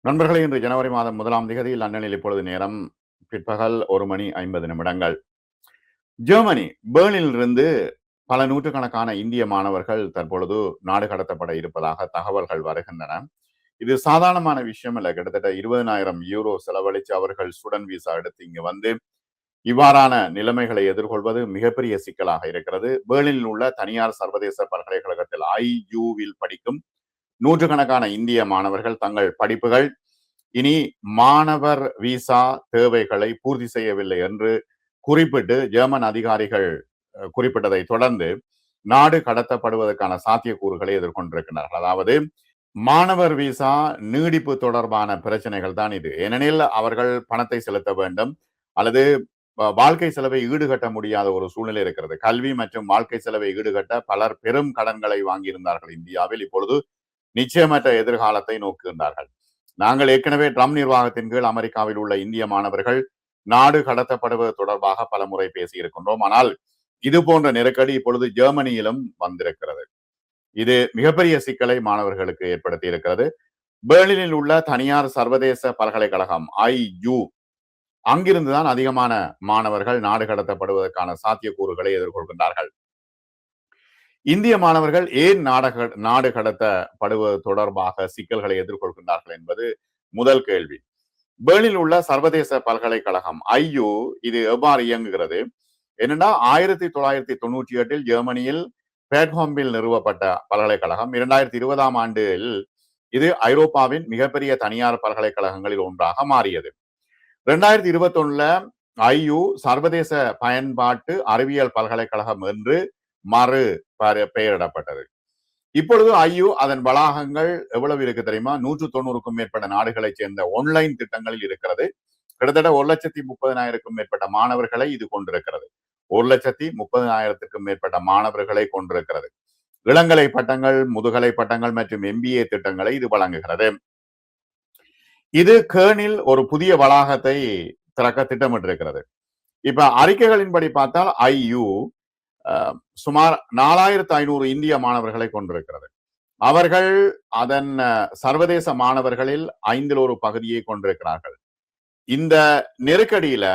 நண்பர்களே, இன்று ஜனவரி மாதம் 1 லண்டனில் இப்பொழுது நேரம் பிற்பகல் 1:50. ஜெர்மனி பெர்லினிலிருந்து பல நூற்றுக்கணக்கான இந்திய மாணவர்கள் தற்பொழுது நாடு கடத்தப்பட இருப்பதாக தகவல்கள் வருகின்றன. இது சாதாரணமான விஷயம் இல்ல. கிட்டத்தட்ட 20,000 யூரோ செலவழித்து அவர்கள் ஸ்டூடெண்ட் விசா எடுத்து இங்கு வந்து இவ்வாறான நிலைமைகளை எதிர்கொள்வது மிகப்பெரிய சிக்கலாக இருக்கிறது. பெர்லினில் உள்ள தனியார் சர்வதேச பல்கலைக்கழகத்தில் IU-வில் படிக்கும் நூற்றுக்கணக்கான இந்திய மாணவர்கள் தங்கள் படிப்புகள் இனி மாணவர் விசா தேவைகளை பூர்த்தி செய்யவில்லை என்று குறிப்பிட்டு ஜெர்மன் அதிகாரிகள் குறிப்பிட்டதை தொடர்ந்து நாடு கடத்தப்படுவதற்கான சாத்தியக்கூறுகளை எதிர்கொண்டிருக்கிறார்கள். அதாவது மாணவர் விசா நீடிப்பு தொடர்பான பிரச்சனைகள் தான் இது. ஏனெனில் அவர்கள் பணத்தை செலுத்த வேண்டும் அல்லது வாழ்க்கை செலவை ஈடுகட்ட முடியாத ஒரு சூழ்நிலை இருக்கிறது. கல்வி மற்றும் வாழ்க்கை செலவை ஈடுகட்ட பலர் பெரும் கடன்களை வாங்கியிருந்தார்கள் இந்தியாவில். இப்பொழுது நிச்சயமற்ற எதிர்காலத்தை நோக்குகின்றார்கள். நாங்கள் ஏற்கனவே ட்ரம்ப் நிர்வாகத்தின் கீழ் அமெரிக்காவில் உள்ள இந்திய மாணவர்கள் நாடு கடத்தப்படுவது தொடர்பாக பல முறை பேசியிருக்கின்றோம். ஆனால் இது போன்ற நெருக்கடி இப்பொழுது ஜெர்மனியிலும் வந்திருக்கிறது. இது மிகப்பெரிய சிக்கலை மாணவர்களுக்கு ஏற்படுத்தி இருக்கிறது. பெர்லினில் உள்ள தனியார் சர்வதேச பல்கலைக்கழகம் IU அங்கிருந்துதான் அதிகமான மாணவர்கள் நாடு கடத்தப்படுவதற்கான சாத்தியக்கூறுகளை எதிர்கொள்கின்றார்கள். இந்திய மாணவர்கள் ஏன் நாடு கடத்தப்படுவது தொடர்பாக சிக்கல்களை எதிர்கொள்கின்றார்கள் என்பது முதல் கேள்வி. பெர்லினில் உள்ள சர்வதேச பல்கலைக்கழகம் IU இது எவ்வாறு இயங்குகிறது? என்னன்னா 1998 ஜெர்மனியில் பேட்ஹோம்பில் நிறுவப்பட்ட பல்கலைக்கழகம். 2020 ஆண்டில் இது ஐரோப்பாவின் மிகப்பெரிய தனியார் பல்கலைக்கழகங்களில் ஒன்றாக மாறியது. 2021 IU சர்வதேச பயன்பாட்டு அறிவியல் பல்கலைக்கழகம் என்று மறு பெயரிடப்பட்டது. இப்பொழுது IU அதன் வளாகங்கள் எவ்வளவு இருக்கு தெரியுமா? 190க்கும் மேற்பட்ட நாடுகளைச் சேர்ந்த ஆன்லைன் திட்டங்களில் இருக்கிறது. கிட்டத்தட்ட 1,30,000க்கும் மேற்பட்ட மாணவர்களை இது கொண்டிருக்கிறது. 1,30,000க்கும் மேற்பட்ட மாணவர்களை கொண்டிருக்கிறது. இளங்கலை பட்டங்கள், முதுகலை பட்டங்கள் மற்றும் MBA திட்டங்களை இது வழங்குகிறது. இது கேர்னில் ஒரு புதிய வளாகத்தை திறக்க திட்டமிட்டிருக்கிறது. இப்ப அறிக்கைகளின்படி பார்த்தால் IU சுமார் 4,500 இந்திய மாணவர்களை கொண்டிருக்கிறது. அவர்கள் அதன் சர்வதேச மாணவர்களில் 5 ஒரு பகுதியை கொண்டிருக்கிறார்கள். இந்த நெருக்கடியில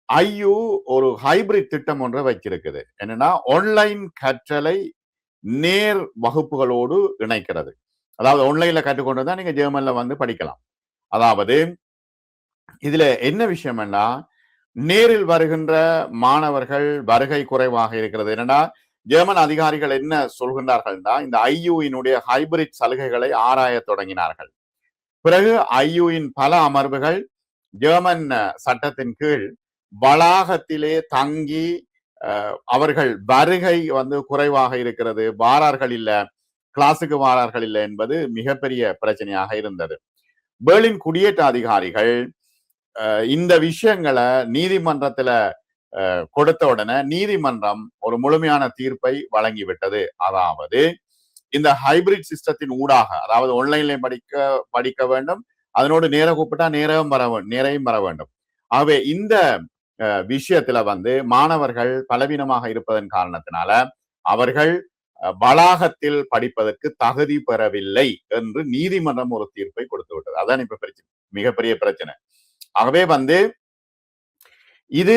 IU ஒரு ஹைபிரிட் திட்டம் ஒன்றை வைச்சிருக்குது. என்னன்னா ஆன்லைன் கற்றலை நேர் வகுப்புகளோடு இணைக்கிறது. அதாவது ஆன்லைன்ல கற்றுக்கொண்டு தான் நீங்க ஜெர்மன்ல வந்து படிக்கலாம். அதாவது இதுல என்ன விஷயம்னா, நேரில் வருகின்ற மாணவர்கள் வருகை குறைவாக இருக்கிறது. என்னன்னா ஜெர்மன் அதிகாரிகள் என்ன சொல்கின்றார்கள்னா, இந்த IU-இனுடைய ஹைபிரிட் சலுகைகளை ஆராய தொடங்கினார்கள். பிறகு IU-இன் பல அமர்வுகள் ஜெர்மன் சட்டத்தின் கீழ் வளாகத்திலே தங்கி அவர்கள் வருகை வந்து குறைவாக இருக்கிறது, வாரார்கள் இல்ல, கிளாஸுக்கு வாரார்கள் இல்லை என்பது மிகப்பெரிய பிரச்சனையாக இருந்தது. பெர்லின் குடியேற்ற அதிகாரிகள் இந்த விஷயங்களை நீதிமன்றத்துல கொடுத்த உடனே நீதிமன்றம் ஒரு முழுமையான தீர்ப்பை வழங்கிவிட்டது. அதாவது இந்த ஹைபிரிட் சிஸ்டத்தின் ஊடாக, அதாவது ஆன்லைன்ல படிக்க வேண்டும், அதனோடு நேர கூப்பிட்டா நேரையும் வர வேண்டும். ஆகவே இந்த விஷயத்துல வந்து மாணவர்கள் பலவீனமாக இருப்பதன் காரணத்தினால அவர்கள் வளாகத்தில் படிப்பதற்கு தகுதி பெறவில்லை என்று நீதிமன்றம் ஒரு தீர்ப்பை கொடுத்து விட்டது. அதான் இப்ப பிரச்சனை, மிகப்பெரிய பிரச்சனை. ஆகவே வந்து இது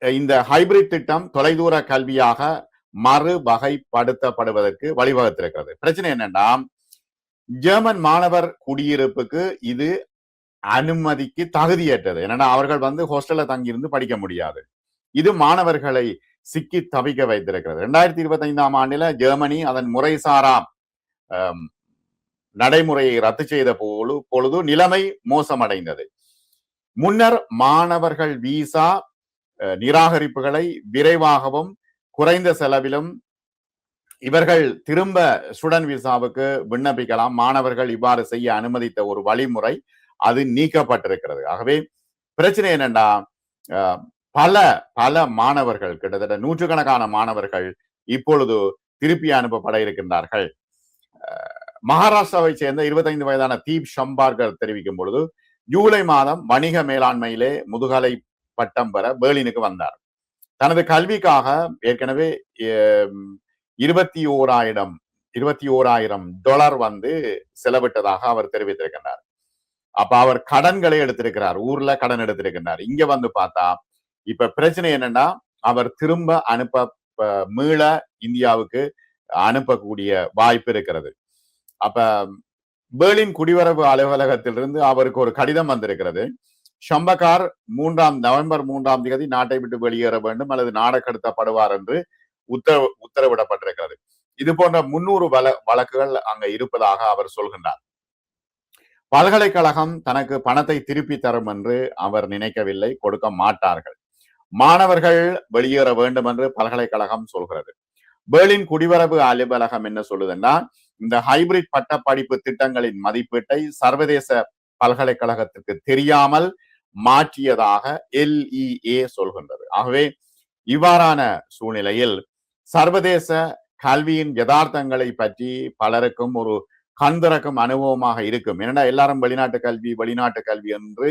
இந்த ஹைபிரிட் திட்டம் தொலைதூர கல்வியாக மறுவகைப்படுத்தப்படுவதற்கு வழிவகுத்திருக்கிறது. பிரச்சனை என்னன்னா, ஜெர்மன் மாணவர் குடியிருப்புக்கு இது அனுமதிக்கு தகுதியற்றது. என்னன்னா அவர்கள் வந்து ஹாஸ்டல்ல தங்கியிருந்து படிக்க முடியாது. இது மாணவர்களை சிக்கி தவிக்க வைத்திருக்கிறது. 2025 ஆண்டில ஜெர்மனி அதன் முறைசாரா நடைமுறையை ரத்து செய்த பொழுது நிலைமை மோசமடைந்தது. முன்னர் மாணவர்கள் விசா நிராகரிப்புகளை விரைவாகவும் குறைந்த செலவிலும் இவர்கள் திரும்ப ஸ்டூடெண்ட் விசாவுக்கு விண்ணப்பிக்கலாம், மாணவர்கள் இவ்வாறு செய்ய அனுமதித்த ஒரு வழிமுறை அது நீக்கப்பட்டிருக்கிறது. ஆகவே பிரச்சனை என்னன்னா, பல பல மாணவர்கள், கிட்டத்தட்ட நூற்றுக்கணக்கான மாணவர்கள் இப்பொழுது திருப்பி அனுப்பப்பட இருக்கின்றார்கள். மகாராஷ்டிராவை சேர்ந்த 25 வயதான தீப் ஷம்பார்கர் தெரிவிக்கும் பொழுது, ஜூலை மாதம் வணிக மேலாண்மையிலே முதுகலை பட்டம் பெற பெர்லினுக்கு வந்தார். தனது கல்விக்காக ஏற்கனவே $21,000 வந்து செலவிட்டதாக அவர் தெரிவித்திருக்கின்றார். அப்ப அவர் கடன்களை எடுத்திருக்கிறார், ஊர்ல கடன் எடுத்திருக்கிறார். இங்க வந்து பார்த்தா இப்ப பிரச்சனை என்னன்னா அவர் திரும்ப மீள இந்தியாவுக்கு அனுப்பக்கூடிய வாய்ப்பு இருக்கிறது. அப்ப பெர்லின் குடிவரவு அலுவலகத்திலிருந்து அவருக்கு ஒரு கடிதம் வந்திருக்கிறது. ஷம்பகார் நவம்பர் 3ஆம் தேதி நாட்டை விட்டு வெளியேற வேண்டும் அல்லது நாடகடுத்தப்படுவார் என்று உத்தரவிடப்பட்டிருக்கிறது. இது போன்ற 300 வழக்குகள் அங்க இருப்பதாக அவர் சொல்கின்றார். பல்கலைக்கழகம் தனக்கு பணத்தை திருப்பி தரும் என்று அவர் நினைக்கவில்லை, கொடுக்க மாட்டார்கள். மாணவர்கள் வெளியேற வேண்டும் என்று பல்கலைக்கழகம் சொல்கிறது. பெர்லின் குடிவரவு அலுவலகம் என்ன சொல்லுதுன்னா, இந்த ஹைபிரிட் பட்ட படிப்பு திட்டங்களின் மதிப்பீட்டை சர்வதேச பல்கலைக்கழகத்திற்கு தெரியாமல் மாற்றியதாக LEA சொல்கின்றது. ஆகவே இவ்வாறான சூழ்நிலையில் சர்வதேச கல்வியின் யதார்த்தங்களை பற்றி பலருக்கும் ஒரு கண்திறக்கும் அனுபவமாக இருக்கும். ஏன்னா எல்லாரும் வெளிநாட்டு கல்வி என்று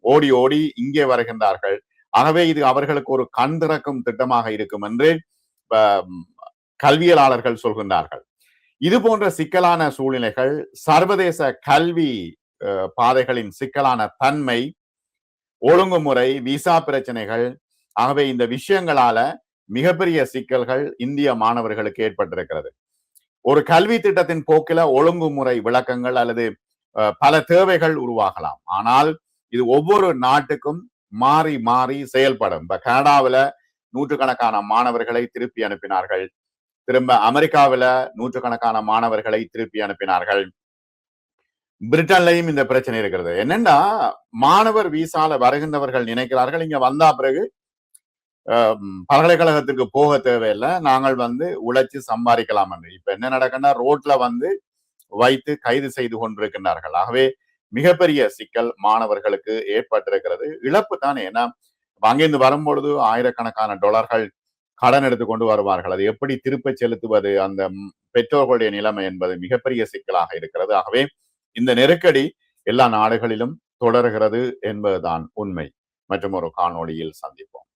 ஓடி ஓடி இங்கே வருகின்றார்கள். ஆகவே இது அவர்களுக்கு ஒரு கண்திறக்கும் திட்டமாக இருக்கும் என்று கல்வியலாளர்கள் சொல்கின்றார்கள். இது போன்ற சிக்கலான சூழ்நிலைகள், சர்வதேச கல்வி பாதைகளின் சிக்கலான தன்மை, ஒழுங்குமுறை, விசா பிரச்சனைகள், ஆகவே இந்த விஷயங்களால மிகப்பெரிய சிக்கல்கள் இந்திய மாணவர்களுக்கு ஏற்பட்டிருக்கிறது. ஒரு கல்வி திட்டத்தின் போக்கில ஒழுங்குமுறை விளக்கங்கள் அல்லது பல தேவைகள் உருவாகலாம். ஆனால் இது ஒவ்வொரு நாட்டுக்கும் மாறி மாறி செயல்படும். இப்ப கனடாவில நூற்றுக்கணக்கான மாணவர்களை திருப்பி அனுப்பினார்கள். திரும்ப அமெரிக்காவில நூற்றுக்கணக்கான மாணவர்களை திருப்பி அனுப்பினார்கள். பிரிட்டன்லையும் இந்த பிரச்சனை இருக்கிறது. என்னன்னா மாணவர் விசால வருகின்றவர்கள் நினைக்கிறார்கள் இங்க வந்தா பிறகு பல்கலைக்கழகத்திற்கு போக தேவையில்லை, நாங்கள் உழைச்சு சம்பாதிக்கலாம் என்று. இப்ப என்ன நடக்குன்னா ரோட்ல வைத்து கைது செய்து கொண்டிருக்கின்றார்கள். ஆகவே மிகப்பெரிய சிக்கல் மாணவர்களுக்கு ஏற்பட்டிருக்கிறது. இழப்பு தானே. ஏன்னா அங்கிருந்து வரும்பொழுது ஆயிரக்கணக்கான டாலர்கள் கடன் எடுத்துக்கொண்டு வருவார்கள். அது எப்படி திருப்ப செலுத்துவது, அந்த பெற்றோர்களுடைய நிலைமை என்பது மிகப்பெரிய சிக்கலாக இருக்கிறது. ஆகவே இந்த நெருக்கடி எல்லா நாடுகளிலும் தொடர்கிறது என்பதுதான் உண்மை. மற்றும் ஒரு காணொளியில் சந்திப்போம்.